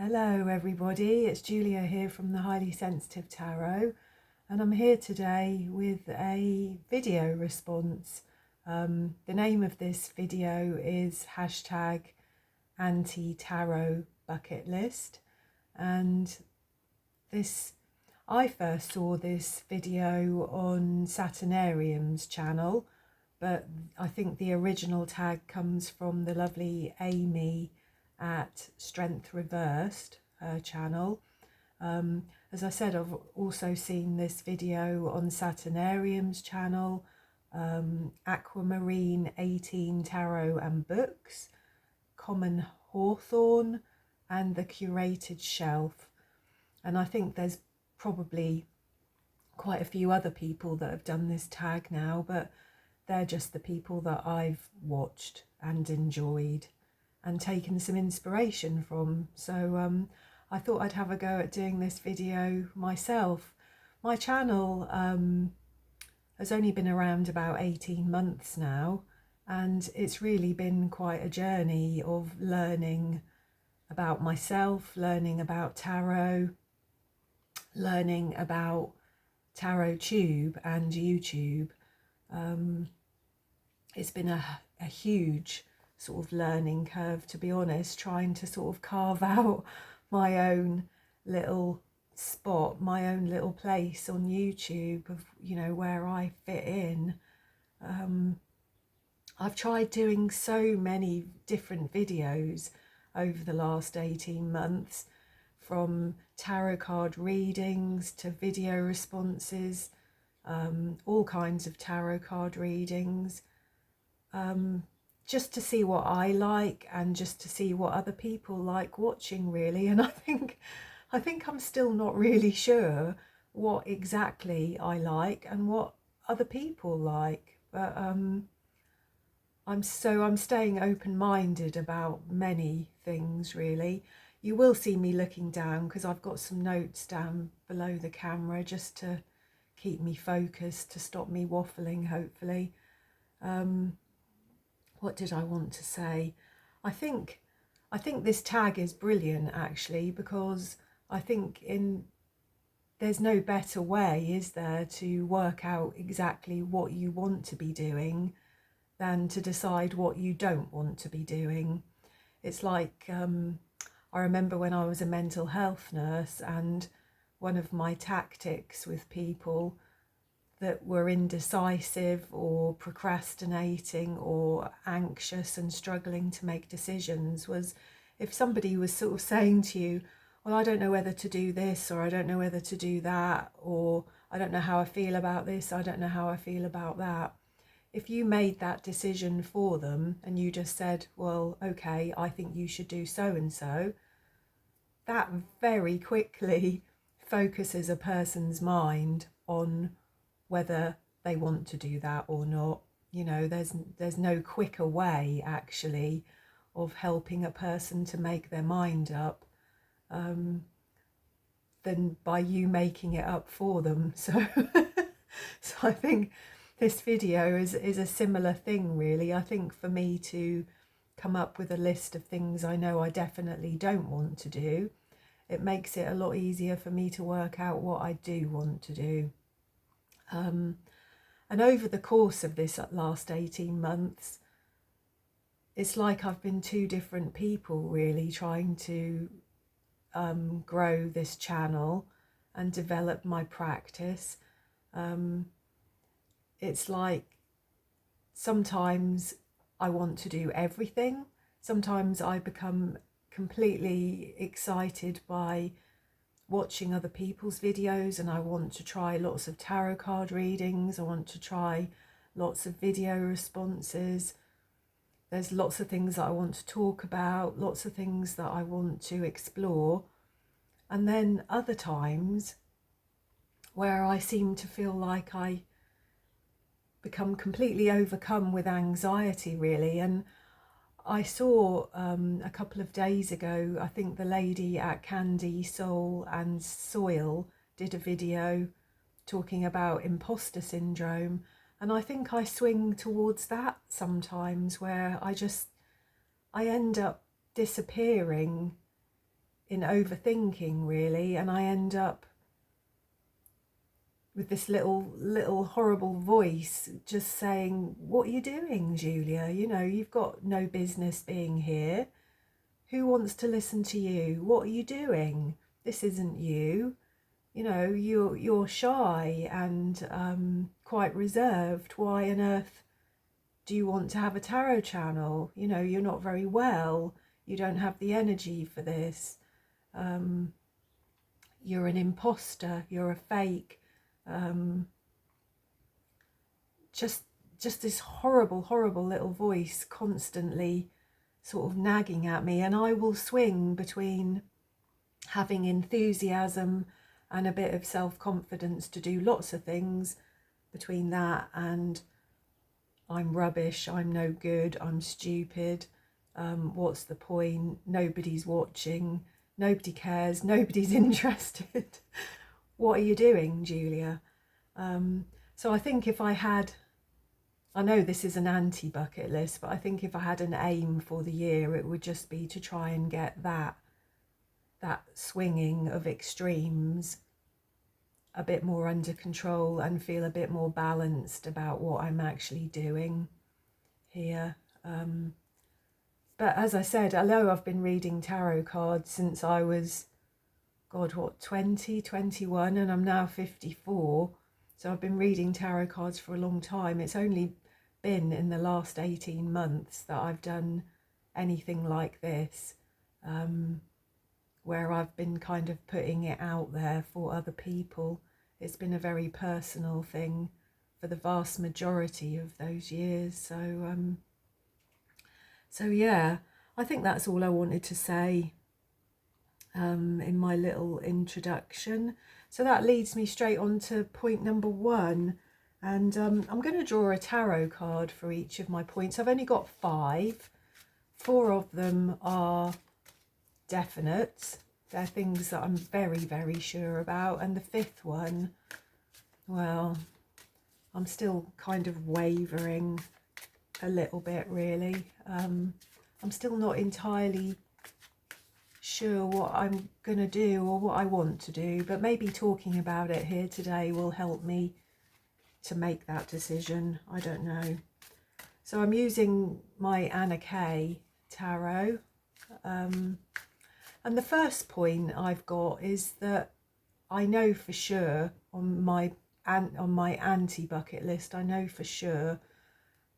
Hello everybody, it's Julia here from the Highly Sensitive Tarot, and I'm here today with a video response. The name of this video is hashtag anti-tarot bucket list, and I first saw this video on Saturnarium's channel, but I think the original tag comes from the lovely Amy at Strength Reversed, her channel. As I said, I've also seen this video on Saturnarium's channel, Aquamarine 18 Tarot and Books, Common Hawthorn, and the Curated Shelf. And I think there's probably quite a few other people that have done this tag now, but they're just the people that I've watched and enjoyed and taken some inspiration from. So I thought I'd have a go at doing this video myself. My channel has only been around about 18 months now, and it's really been quite a journey of learning about myself, learning about tarot, learning about Tarot Tube and YouTube. It's been a huge sort of learning curve, to be honest, trying to sort of carve out my own little spot, my own little place on YouTube of, you know, where I fit in. I've tried doing so many different videos over the last 18 months, from tarot card readings to video responses, all kinds of tarot card readings, just to see what I like and just to see what other people like watching, really. And I think I'm still not really sure what exactly I like and what other people like, but I'm staying open-minded about many things, really. You will see me looking down because I've got some notes down below the camera just to keep me focused, to stop me waffling, hopefully. What did I want to say? I think this tag is brilliant, actually, because I think there's no better way, is there, to work out exactly what you want to be doing than to decide what you don't want to be doing. It's like, I remember when I was a mental health nurse, and one of my tactics with people that were indecisive or procrastinating or anxious and struggling to make decisions was, if somebody was sort of saying to you, well, I don't know whether to do this, or I don't know whether to do that, or I don't know how I feel about this, I don't know how I feel about that. If you made that decision for them and you just said, well, okay, I think you should do so and so, that very quickly focuses a person's mind on whether they want to do that or not. You know, there's no quicker way, actually, of helping a person to make their mind up than by you making it up for them. So I think this video is a similar thing, really. I think for me to come up with a list of things I know I definitely don't want to do, it makes it a lot easier for me to work out what I do want to do. And over the course of this last 18 months, it's like I've been two different people, really, trying to grow this channel and develop my practice. It's like sometimes I want to do everything. Sometimes I become completely excited by watching other people's videos, and I want to try lots of tarot card readings, I want to try lots of video responses. There's lots of things that I want to talk about, lots of things that I want to explore. And then other times where I seem to feel like I become completely overcome with anxiety, really. And I saw a couple of days ago, I think the lady at Candy, Soul and Soil did a video talking about imposter syndrome, and I think I swing towards that sometimes, where I end up disappearing in overthinking really, and I end up with this little horrible voice just saying, what are you doing, Julia? You know, you've got no business being here. Who wants to listen to you? What are you doing? This isn't you. You know, you're shy and quite reserved. Why on earth do you want to have a tarot channel? You know, you're not very well. You don't have the energy for this. You're an imposter. You're a fake. Just this horrible little voice constantly sort of nagging at me, and I will swing between having enthusiasm and a bit of self-confidence to do lots of things, between that and I'm rubbish, I'm no good, I'm stupid, what's the point, nobody's watching, nobody cares, nobody's interested. What are you doing, Julia? So I think if I had, I know this is an anti-bucket list, but I think if I had an aim for the year, it would just be to try and get that swinging of extremes a bit more under control and feel a bit more balanced about what I'm actually doing here. But as I said, although I've been reading tarot cards since I was, God, what, 20, 21, and I'm now 54. So I've been reading tarot cards for a long time. It's only been in the last 18 months that I've done anything like this, where I've been kind of putting it out there for other people. It's been a very personal thing for the vast majority of those years. So yeah, I think that's all I wanted to say in my little introduction. So that leads me straight on to point number 1. And I'm going to draw a tarot card for each of my points. I've only got 5. 4 of them are definite. They're things that I'm very sure about. And the 5th one, well, I'm still kind of wavering a little bit, really. I'm still not entirely sure what I'm going to do or what I want to do, but maybe talking about it here today will help me to make that decision. I don't know. So I'm using my Anna Kay tarot. And the first point I've got is that I know for sure on my anti-bucket list, I know for sure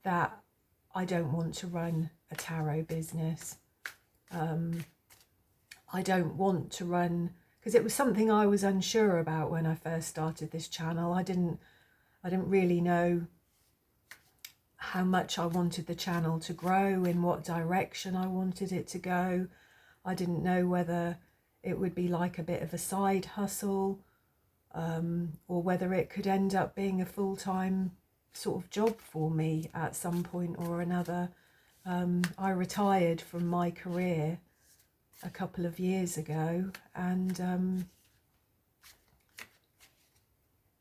that I don't want to run a tarot business. I don't want to run, because it was something I was unsure about when I first started this channel. I didn't really know how much I wanted the channel to grow, in what direction I wanted it to go. I didn't know whether it would be like a bit of a side hustle, or whether it could end up being a full-time sort of job for me at some point or another. I retired from my career a couple of years ago, and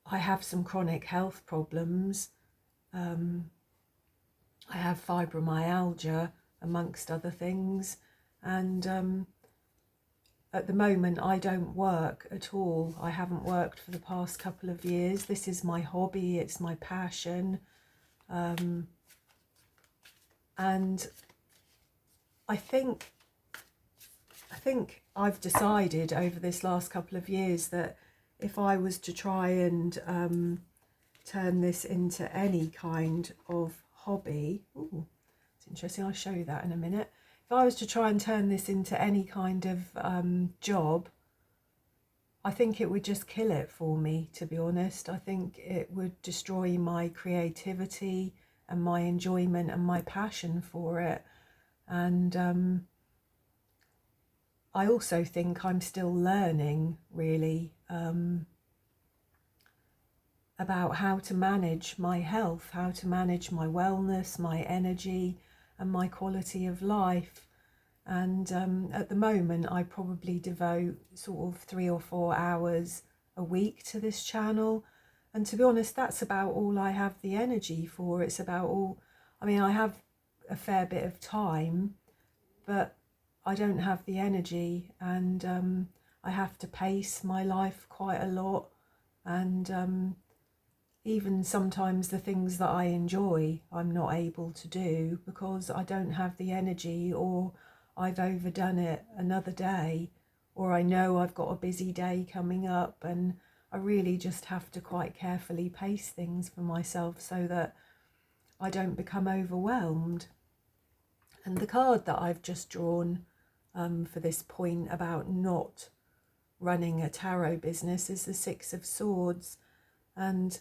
I have some chronic health problems. I have fibromyalgia, amongst other things, and at the moment I don't work at all. I haven't worked for the past couple of years. This is my hobby, it's my passion, and I think I've decided over this last couple of years that if I was to try and turn this into any kind of hobby, ooh, it's interesting, I'll show you that in a minute. If I was to try and turn this into any kind of job, I think it would just kill it for me, to be honest. I think it would destroy my creativity and my enjoyment and my passion for it. And I also think I'm still learning, really, about how to manage my health, how to manage my wellness, my energy, and my quality of life. And at the moment, I probably devote sort of 3 or 4 hours a week to this channel. And to be honest, that's about all I have the energy for. It's about all, I mean, I have a fair bit of time, but I don't have the energy, and I have to pace my life quite a lot, and even sometimes the things that I enjoy I'm not able to do because I don't have the energy, or I've overdone it another day, or I know I've got a busy day coming up, and I really just have to quite carefully pace things for myself so that I don't become overwhelmed. And the card that I've just drawn for this point about not running a tarot business is the Six of Swords. And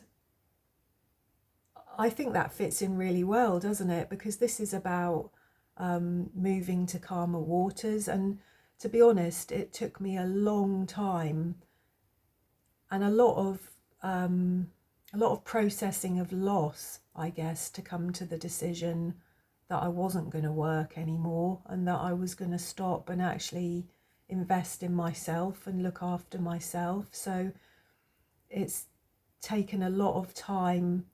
I think that fits in really well, doesn't it? Because this is about moving to calmer waters. And to be honest, it took me a long time and a lot of processing of loss, I guess, to come to the decision that I wasn't going to work anymore and that I was going to stop and actually invest in myself and look after myself. So it's taken a lot of time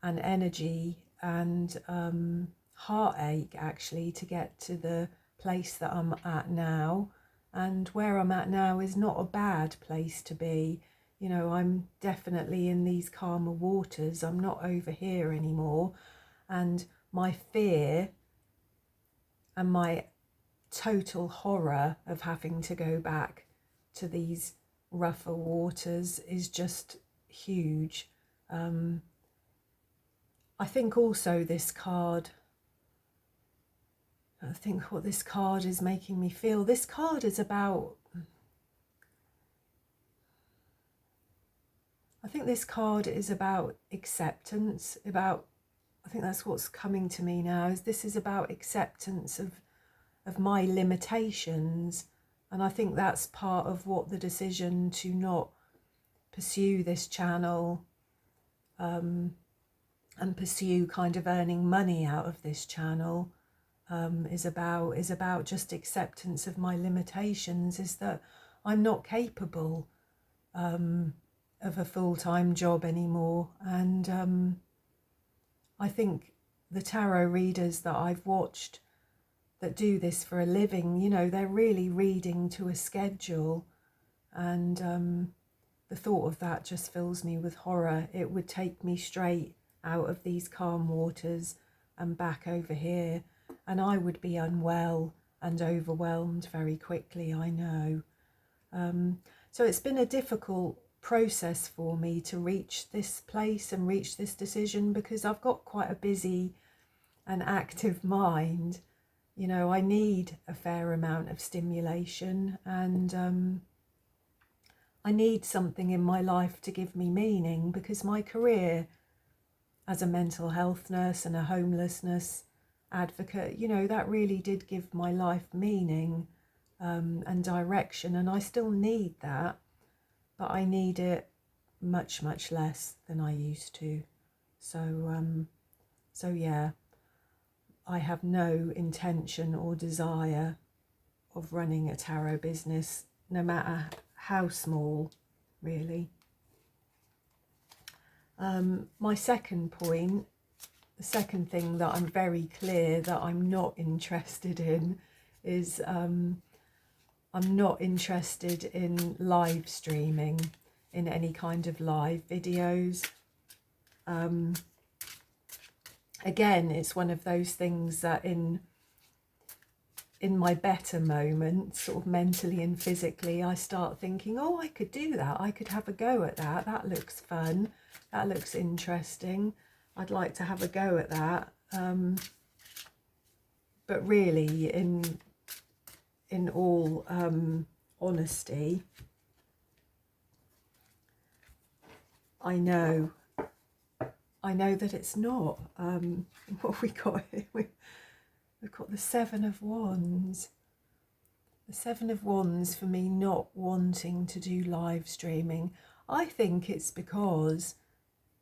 and energy and heartache actually to get to the place that I'm at now. And where I'm at now is not a bad place to be. You know, I'm definitely in these calmer waters. I'm not over here anymore. And my fear and my total horror of having to go back to these rougher waters is just huge. I think also this card, I think what this card is making me feel, this card is about, I think this card is about acceptance, I think that's what's coming to me now, is this is about acceptance of my limitations. And I think that's part of what the decision to not pursue this channel and pursue kind of earning money out of this channel is about just acceptance of my limitations, is that I'm not capable of a full-time job anymore. And I think the tarot readers that I've watched that do this for a living, you know, they're really reading to a schedule, and the thought of that just fills me with horror. It would take me straight out of these calm waters and back over here, and I would be unwell and overwhelmed very quickly, I know. So it's been a difficult process for me to reach this place and reach this decision, because I've got quite a busy and active mind. You know, I need a fair amount of stimulation, and I need something in my life to give me meaning, because my career as a mental health nurse and a homelessness advocate, you know, that really did give my life meaning and direction, and I still need that, but I need it much, much less than I used to. So yeah, I have no intention or desire of running a tarot business, no matter how small, really. My second point, the second thing that I'm very clear that I'm not interested in is I'm not interested in live streaming, in any kind of live videos. Again, it's one of those things that in my better moments, sort of mentally and physically, I start thinking, oh, I could do that. I could have a go at that. That looks fun. That looks interesting. I'd like to have a go at that. But really, in all honesty, I know that it's not. What have we got here? We've got the Seven of Wands. The Seven of Wands, for me not wanting to do live streaming, I think it's because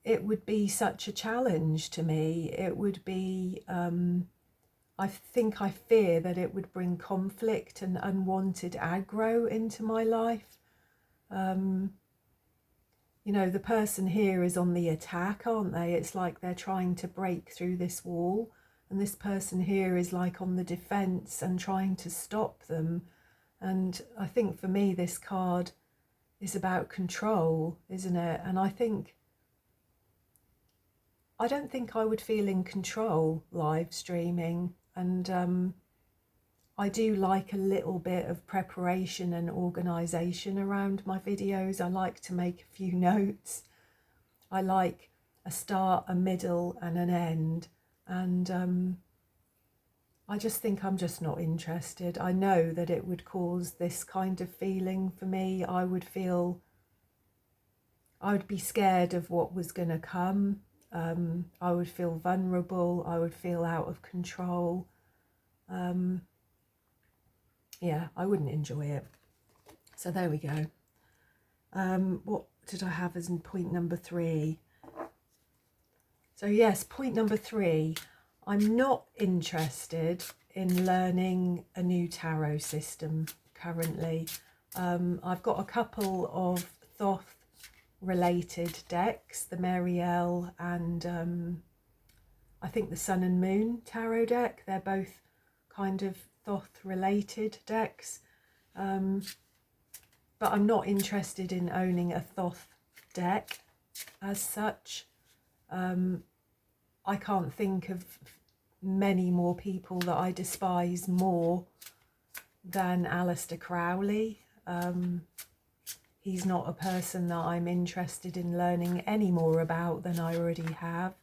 it would be such a challenge to me. It would be, I fear that it would bring conflict and unwanted aggro into my life. You know, the person here is on the attack, aren't they? It's like they're trying to break through this wall and this person here is like on the defense and trying to stop them. And I think for me this card is about control, isn't it? And I don't think I would feel in control live streaming, and I do like a little bit of preparation and organisation around my videos. I like to make a few notes. I like a start, a middle and an end, and I just think I'm just not interested. I know that it would cause this kind of feeling for me. I would be scared of what was going to come. I would feel vulnerable. I would feel out of control. Yeah, I wouldn't enjoy it. So there we go. What did I have as in point number 3? So yes, point number 3. I'm not interested in learning a new tarot system currently. I've got a couple of Thoth related decks, the Marielle and I think the Sun and Moon tarot deck. They're both kind of Thoth related decks, but I'm not interested in owning a Thoth deck as such. I can't think of many more people that I despise more than Aleister Crowley. He's not a person that I'm interested in learning any more about than I already have.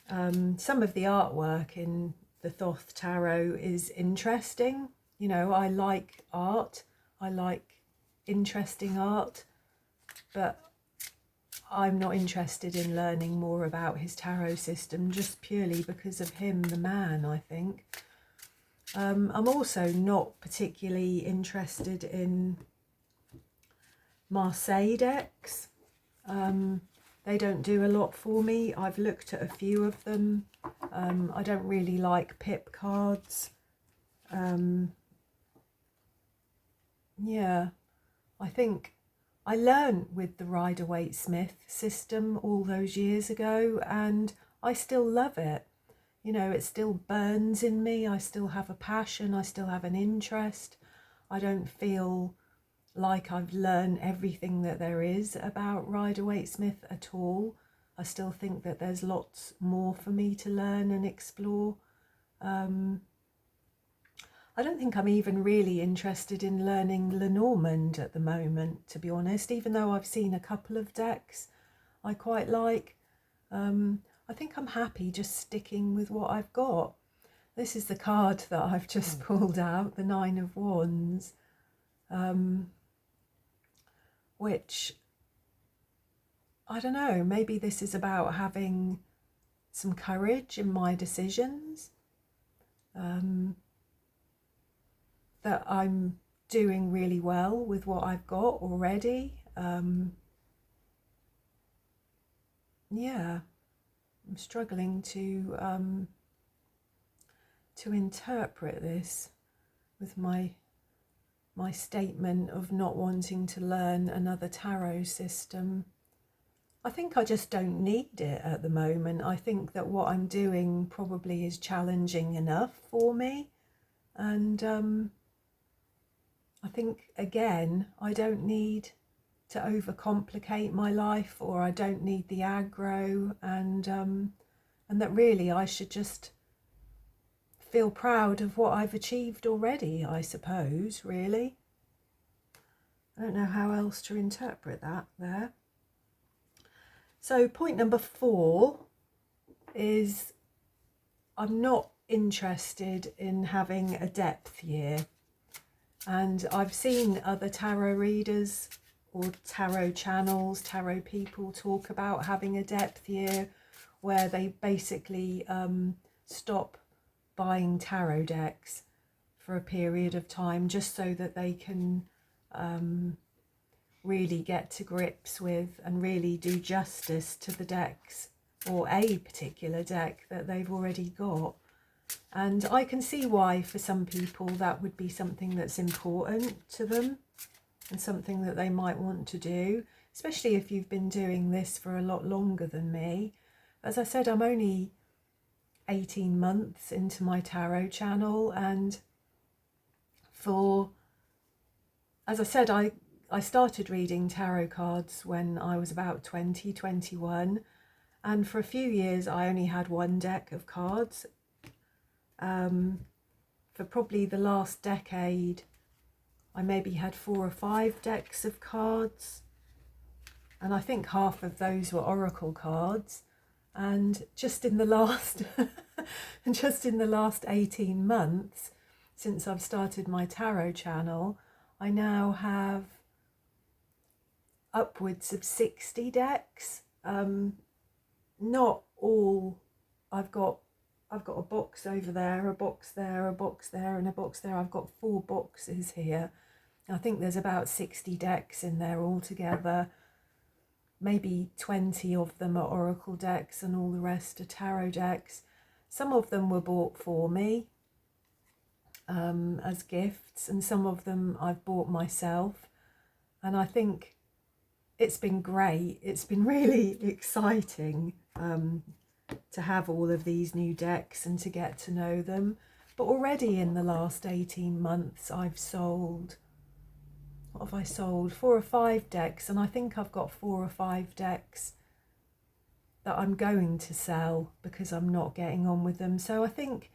Some of the artwork in the Thoth Tarot is interesting. You know, I like art. I like interesting art, but I'm not interested in learning more about his tarot system just purely because of him, the man, I think. I'm also not particularly interested in Marseille decks. They don't do a lot for me. I've looked at a few of them. I don't really like pip cards. Yeah, I think I learned with the Rider-Waite-Smith system all those years ago, and I still love it. You know, it still burns in me. I still have a passion. I still have an interest. I don't feel like I've learned everything that there is about Rider-Waite-Smith at all. I still think that there's lots more for me to learn and explore. I don't think I'm even really interested in learning Lenormand at the moment, to be honest, even though I've seen a couple of decks I quite like. I think I'm happy just sticking with what I've got. This is the card that I've just pulled out, the 9 of Wands, which, I don't know, maybe this is about having some courage in my decisions. That I'm doing really well with what I've got already. Yeah, I'm struggling to interpret this with my statement of not wanting to learn another tarot system. I think I just don't need it at the moment. I think that what I'm doing probably is challenging enough for me, and I think, again, I don't need to overcomplicate my life, or I don't need the aggro, and that really I should just feel proud of what I've achieved already, I suppose, really. I don't know how else to interpret that there. So point number 4 is I'm not interested in having a depth year. And I've seen other tarot readers or tarot channels, tarot people talk about having a depth year where they basically stop buying tarot decks for a period of time just so that they can really get to grips with and really do justice to the decks or a particular deck that they've already got. And I can see why for some people that would be something that's important to them and something that they might want to do, especially if you've been doing this for a lot longer than me. As I said, I'm only 18 months into my tarot channel, and as I said, I started reading tarot cards when I was about 20, 21, and for a few years I only had one deck of cards. For probably the last decade I maybe had 4 or 5 decks of cards, and I think half of those were oracle cards. And just in the last 18 months since I've started my tarot channel, I now have upwards of 60 decks. Not all. I've got a box over there, a box there, a box there, and a box there. I've got 4 boxes here. I think there's about 60 decks in there altogether. Maybe 20 of them are oracle decks and all the rest are tarot decks. Some of them were bought for me as gifts, and some of them I've bought myself. And I think it's been great. It's been really exciting to have all of these new decks and to get to know them. But already in the last 18 months I've sold, what have I sold? 4 or 5 decks, and I think I've got 4 or 5 decks that I'm going to sell because I'm not getting on with them. So I think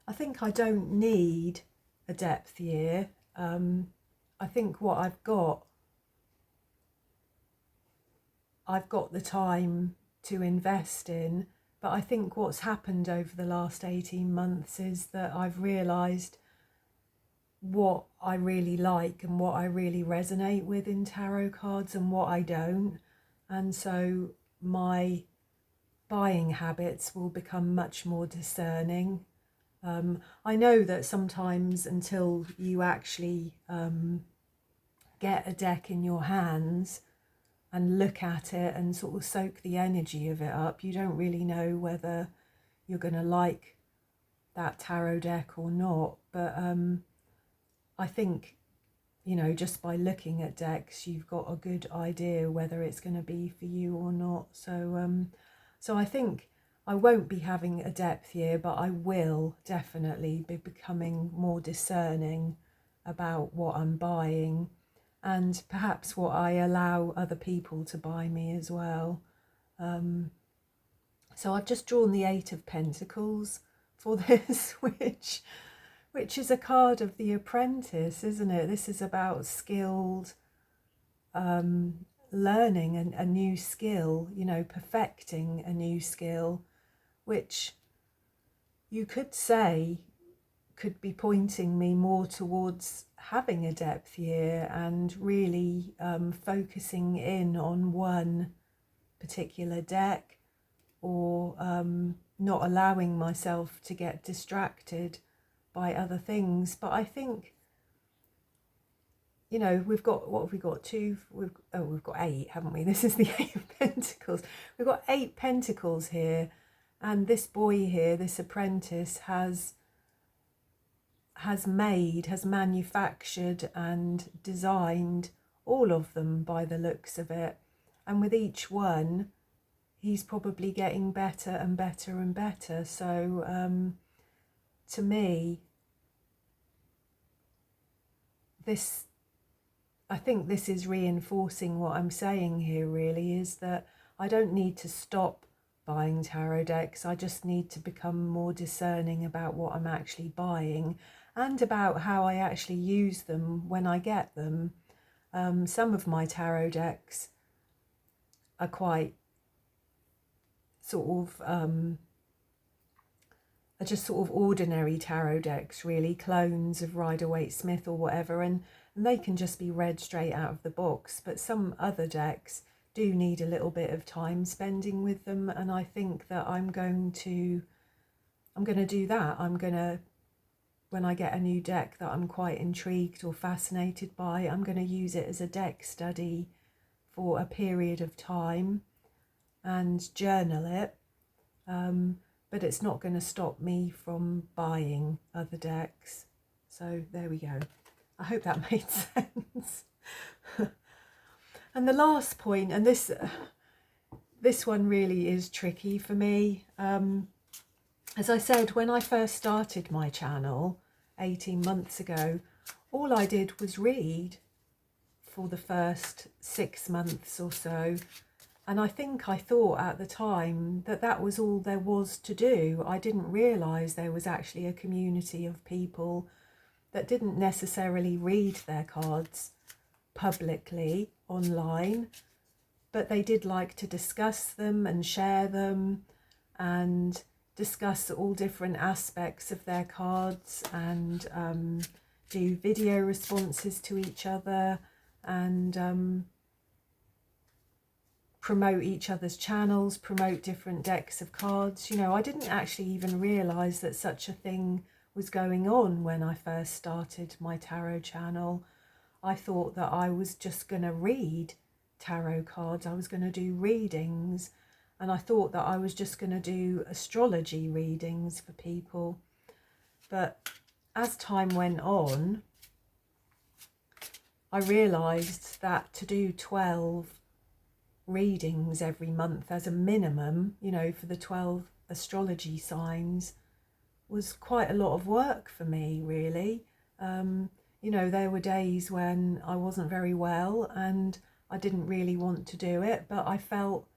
I don't need a depth year. I think what I've got the time to invest in. But I think what's happened over the last 18 months is that I've realised what I really like and what I really resonate with in tarot cards and what I don't. And so my buying habits will become much more discerning. I know that sometimes until you actually get a deck in your hands and look at it and sort of soak the energy of it up, you don't really know whether you're going to like that tarot deck or not. But I think, you know, just by looking at decks, you've got a good idea whether it's going to be for you or not. So I think I won't be having a depth year, but I will definitely be becoming more discerning about what I'm buying, and perhaps what I allow other people to buy me as well. So I've just drawn the 8 of Pentacles for this, which is a card of the apprentice, isn't it? This is about skilled learning a new skill, you know, perfecting a new skill, which you could say could be pointing me more towards having a depth year and really focusing in on one particular deck, or not allowing myself to get distracted by other things. But I think, you know, we've got, what have we got? We've got 8, haven't we? This is the 8 of Pentacles. We've got 8 Pentacles here, and this boy here, this apprentice, has manufactured and designed all of them by the looks of it. And with each one, he's probably getting better and better and better. So to me, I think this is reinforcing what I'm saying here, really, is that I don't need to stop buying tarot decks. I just need to become more discerning about what I'm actually buying and about how I actually use them when I get them. Some of my tarot decks are quite sort of are just sort of ordinary tarot decks, really, clones of Rider-Waite-Smith or whatever, and they can just be read straight out of the box. But some other decks do need a little bit of time spending with them, and I think that I'm going to do that. I'm going to, when I get a new deck that I'm quite intrigued or fascinated by, I'm going to use it as a deck study for a period of time and journal it. But it's not going to stop me from buying other decks. So there we go. I hope that made sense. And the last point, and this one really is tricky for me. as I said, when I first started my channel 18 months ago, all I did was read for the first 6 months or so. And I think I thought at the time that that was all there was to do. I didn't realise there was actually a community of people that didn't necessarily read their cards publicly online, but they did like to discuss them and share them and discuss all different aspects of their cards, and do video responses to each other, and promote each other's channels, promote different decks of cards. You know, I didn't actually even realise that such a thing was going on when I first started my tarot channel. I thought that I was just going to read tarot cards, I was going to do readings, and I thought that I was just going to do astrology readings for people. But as time went on, I realised that to do 12 readings every month as a minimum, you know, for the 12 astrology signs, was quite a lot of work for me, really. You know, there were days when I wasn't very well and I didn't really want to do it, but I felt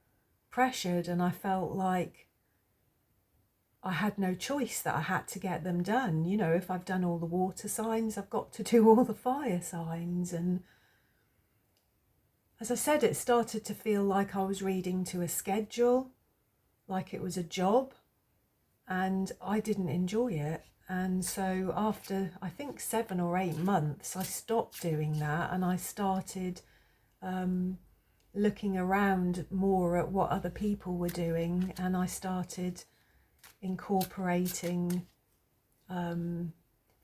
pressured and I felt like I had no choice, that I had to get them done. You know, if I've done all the water signs, I've got to do all the fire signs. And as I said, it started to feel like I was reading to a schedule, like it was a job, and I didn't enjoy it. And so after, I think, 7 or 8 months, I stopped doing that, and I started looking around more at what other people were doing, and I started incorporating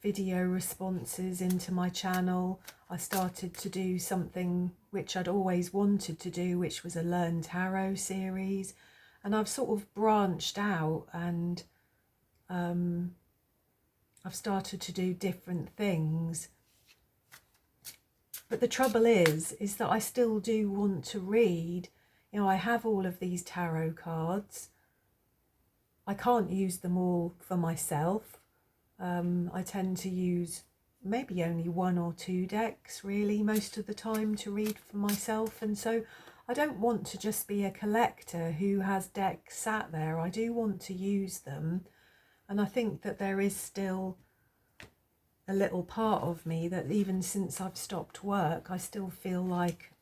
video responses into my channel. I started to do something which I'd always wanted to do, which was a Learn Tarot series, and I've sort of branched out, and I've started to do different things. But the trouble is that I still do want to read. You know, I have all of these tarot cards. I can't use them all for myself. I tend to use maybe only 1 or 2 decks really most of the time to read for myself, and so I don't want to just be a collector who has decks sat there. I do want to use them, and I think that there is still a little part of me that even since I've stopped work, I still feel like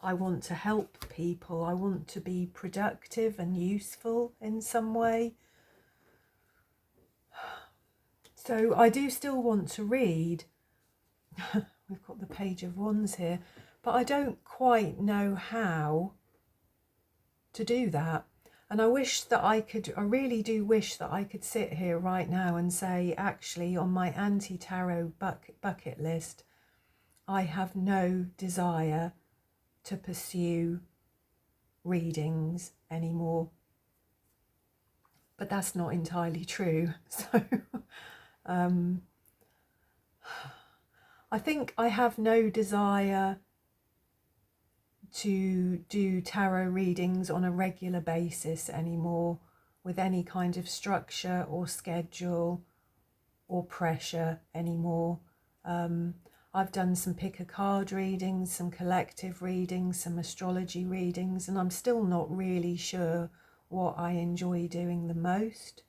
I want to help people. I want to be productive and useful in some way. So I do still want to read. We've got the Page of Wands here, but I don't quite know how to do that. And I wish that I could, I really do wish that I could sit here right now and say, actually, on my anti-tarot bucket list, I have no desire to pursue readings anymore. But that's not entirely true. So I think I have no desire to do tarot readings on a regular basis anymore, with any kind of structure or schedule or pressure anymore. I've done some pick a card readings, some collective readings, some astrology readings, and I'm still not really sure what I enjoy doing the most.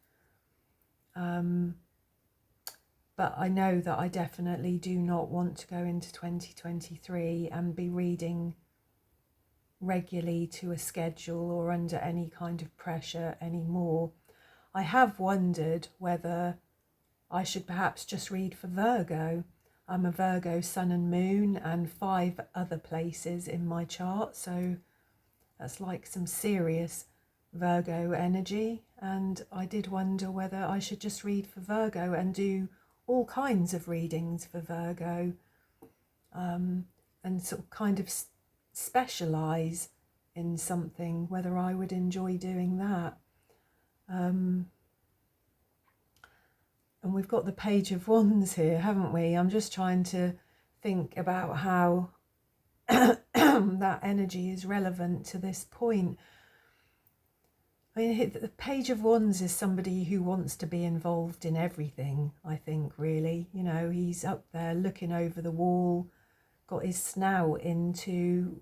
But I know that I definitely do not want to go into 2023 and be reading regularly to a schedule or under any kind of pressure anymore. I have wondered whether I should perhaps just read for Virgo. I'm a Virgo sun and moon and 5 other places in my chart, so that's like some serious Virgo energy, and I did wonder whether I should just read for Virgo and do all kinds of readings for Virgo, and sort of kind of specialise in something, whether I would enjoy doing that. And we've got the Page of Wands here, haven't we? I'm just trying to think about how that energy is relevant to this point. mean, the Page of Wands is somebody who wants to be involved in everything, I think, really. You know, he's up there looking over the wall, got his snout into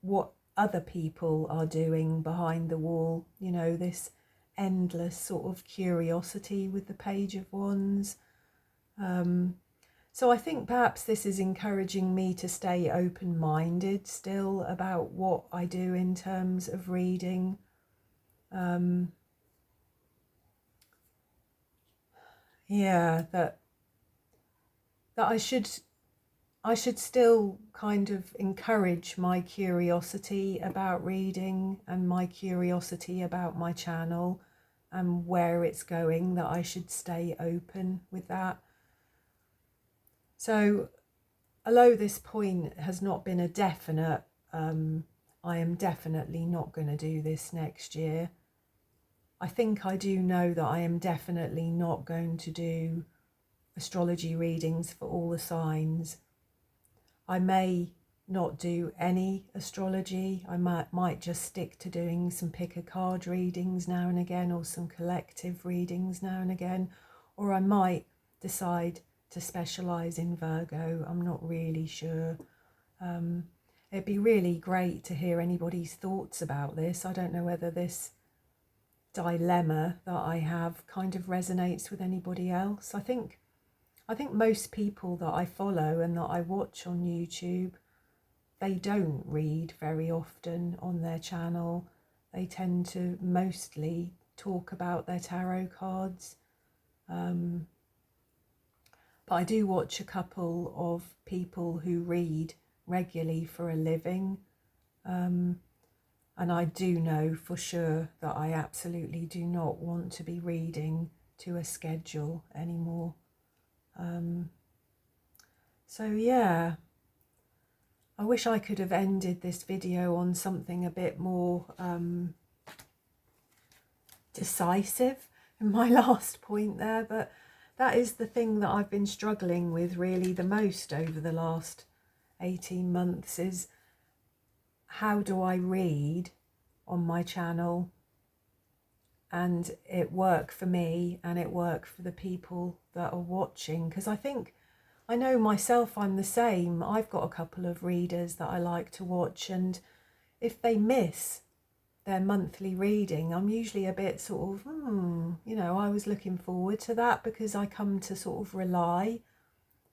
what other people are doing behind the wall. You know, this endless sort of curiosity with the Page of Wands. So I think perhaps this is encouraging me to stay open-minded still about what I do in terms of reading. Yeah, that I should still kind of encourage my curiosity about reading and my curiosity about my channel and where it's going, that I should stay open with that. So although this point has not been a definite, I am definitely not going to do this next year, I think I do know that I am definitely not going to do astrology readings for all the signs. I may not do any astrology. I might just stick to doing some pick a card readings now and again, or some collective readings now and again, or I might decide to specialise in Virgo. I'm not really sure. It'd be really great to hear anybody's thoughts about this. I don't know whether this dilemma that I have kind of resonates with anybody else. I think most people that I follow and that I watch on YouTube, they don't read very often on their channel. They tend to mostly talk about their tarot cards. But I do watch a couple of people who read regularly for a living. And I do know for sure that I absolutely do not want to be reading to a schedule anymore. So yeah, I wish I could have ended this video on something a bit more decisive in my last point there, but that is the thing that I've been struggling with really the most over the last 18 months, is how do I read on my channel and it work for me and it work for the people that are watching? Because I know myself, I'm the same. I've got a couple of readers that I like to watch, and if they miss their monthly reading, I'm usually a bit sort of, you know, I was looking forward to that, because I come to sort of rely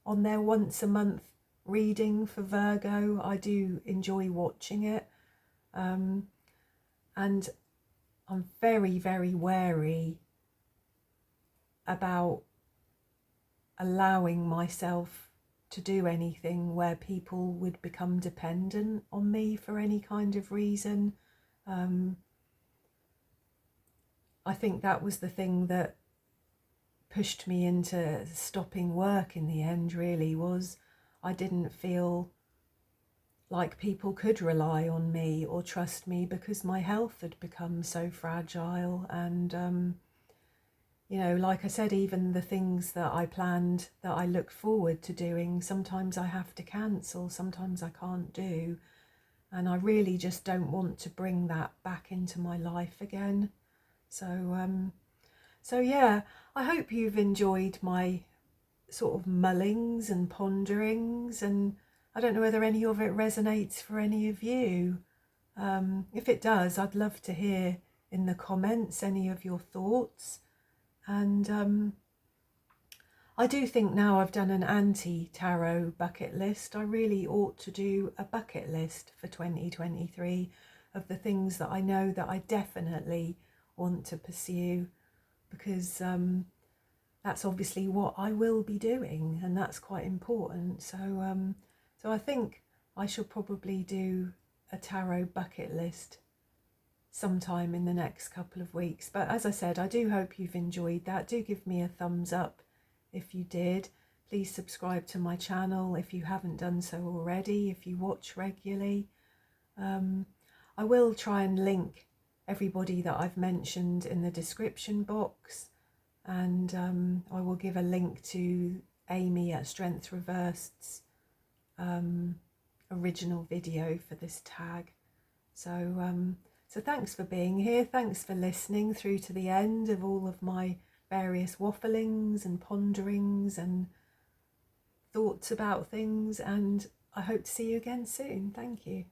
on their once a month reading for Virgo. I do enjoy watching it. And I'm very, very wary about allowing myself to do anything where people would become dependent on me for any kind of reason. I think that was the thing that pushed me into stopping work in the end, really, was I didn't feel like people could rely on me or trust me, because my health had become so fragile. And you know, like I said, even the things that I planned, that I look forward to doing, sometimes I have to cancel, sometimes I can't do. And I really just don't want to bring that back into my life again. So yeah, I hope you've enjoyed my sort of mullings and ponderings, and I don't know whether any of it resonates for any of you. If it does, I'd love to hear in the comments any of your thoughts. And I do think now I've done an anti-tarot bucket list, I really ought to do a bucket list for 2023 of the things that I know that I definitely want to pursue, because that's obviously what I will be doing, and that's quite important. So I think I shall probably do a tarot bucket list sometime in the next couple of weeks. But as I said, I do hope you've enjoyed that. Do give me a thumbs up if you did. Please subscribe to my channel if you haven't done so already, if you watch regularly. I will try and link everybody that I've mentioned in the description box, and I will give a link to Amy at Strength Reversed's original video for this tag. So So thanks for being here. Thanks for listening through to the end of all of my various wafflings and ponderings and thoughts about things. And I hope to see you again soon. Thank you.